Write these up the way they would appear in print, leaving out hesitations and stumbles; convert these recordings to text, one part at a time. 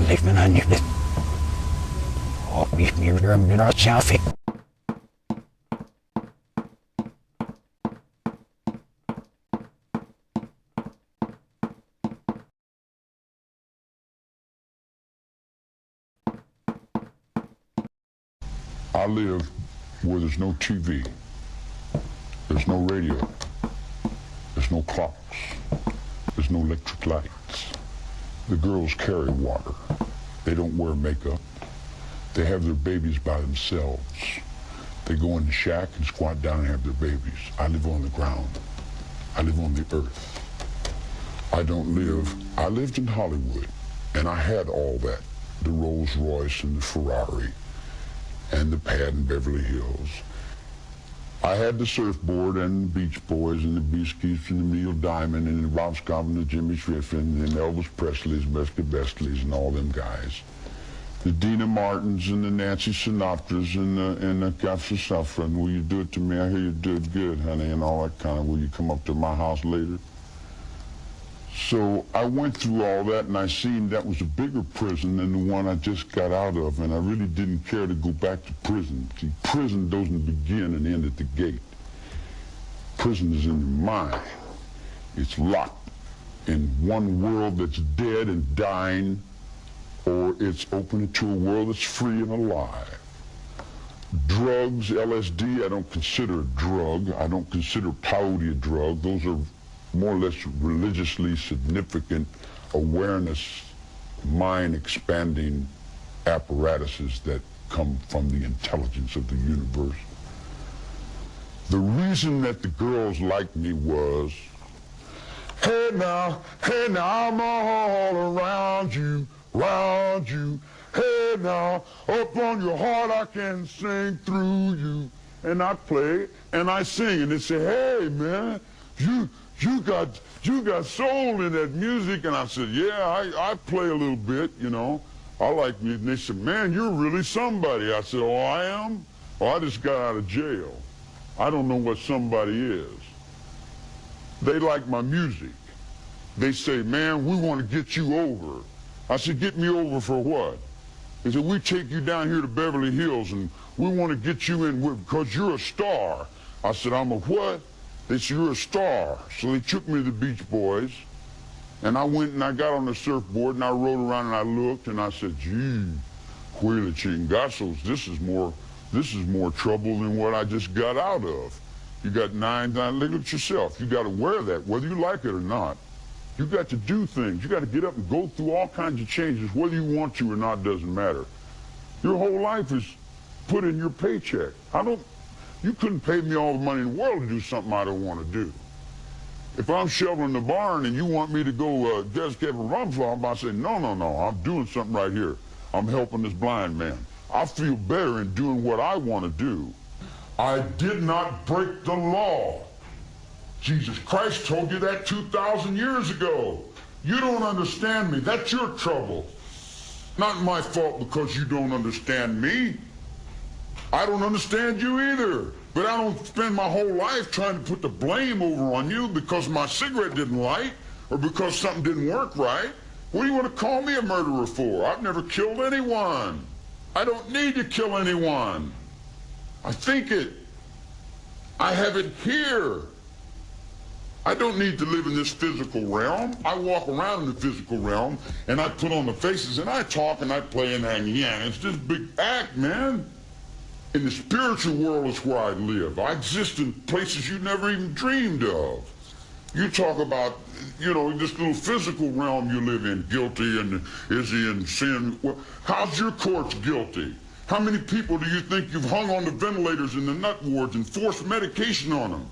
Leef me aan je dit. Op wie meer weer een minuut zelf. I live where there's no TV, there's no radio, there's no clocks, there's no electric lights. The girls carry water. They don't wear makeup. They have their babies by themselves. They go in the shack and squat down and have their babies. I live on the ground. I live on the earth. I lived in Hollywood, and I had all that, the Rolls Royce and the Ferrari and the pad in Beverly Hills. I had the surfboard and the Beach Boys and the Beasties and the Neil Diamond and the Bob Scott and the Jimmy Schiffrin and Elvis Presley's, Mesca Bestleys and all them guys. The Dina Martins and the Nancy Sinatras and the Gaffer Safran. Will you do it to me? I hear you do it good, honey, and all that kind of. Will you come up to my house later? So I went through all that, and I seen that was a bigger prison than the one I just got out of, and I really didn't care to go back to prison. See, prison doesn't begin and end at the gate. Prison is in your mind. It's locked in one world that's dead and dying, or it's open to a world that's free and alive. Drugs, LSD, I don't consider a drug. I don't consider peyote a drug. Those are more or less religiously significant awareness, mind-expanding apparatuses that come from the intelligence of the universe. The reason that the girls liked me was, hey now, I'm all around you, round you. Hey now, up on your heart I can sing through you. And I play and I sing and they say, hey man, you got soul in that music. And I said, yeah, I play a little bit, you know. I like music. And they said, man, you're really somebody. I said, oh, I am? Oh, I just got out of jail. I don't know what somebody is. They like my music. They say, man, we want to get you over. I said, get me over for what? They said, we take you down here to Beverly Hills and we want to get you in because you're a star. I said, I'm a what? They said, you're a star. So they took me to the Beach Boys and I went and I got on the surfboard and I rode around and I looked and I said, gee, Huila Chingazos, this is more trouble than what I just got out of. You got look at yourself. You got to wear that, whether you like it or not. You got to do things. You got to get up and go through all kinds of changes, whether you want to or not, doesn't matter. Your whole life is put in your paycheck. You couldn't pay me all the money in the world to do something I don't want to do. If I'm shoveling the barn and you want me to go just get a rumflop, I say, no, I'm doing something right here. I'm helping this blind man. I feel better in doing what I want to do. I did not break the law. Jesus Christ told you that 2,000 years ago. You don't understand me. That's your trouble. Not my fault because you don't understand me. I don't understand you either. But I don't spend my whole life trying to put the blame over on you because my cigarette didn't light or because something didn't work right. What do you want to call me a murderer for? I've never killed anyone. I don't need to kill anyone. I think it. I have it here. I don't need to live in this physical realm. I walk around in the physical realm and I put on the faces and I talk and I play and hang. Yeah, it's this big act, man. In the spiritual world is where I live. I exist in places you never even dreamed of. You talk about, you know, this little physical realm you live in, guilty and is he in sin? Well, how's your courts guilty? How many people do you think you've hung on the ventilators in the nut wards and forced medication on them?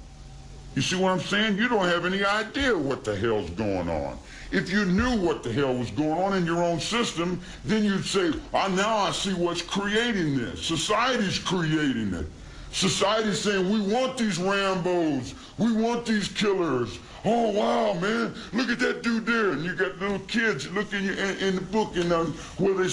You see what I'm saying? You don't have any idea what the hell's going on. If you knew what the hell was going on in your own system, then you'd say, now I see what's creating this. Society's creating it. Society's saying, we want these Rambos. We want these killers. Oh, wow, man. Look at that dude there. And you got little kids looking in the book and where they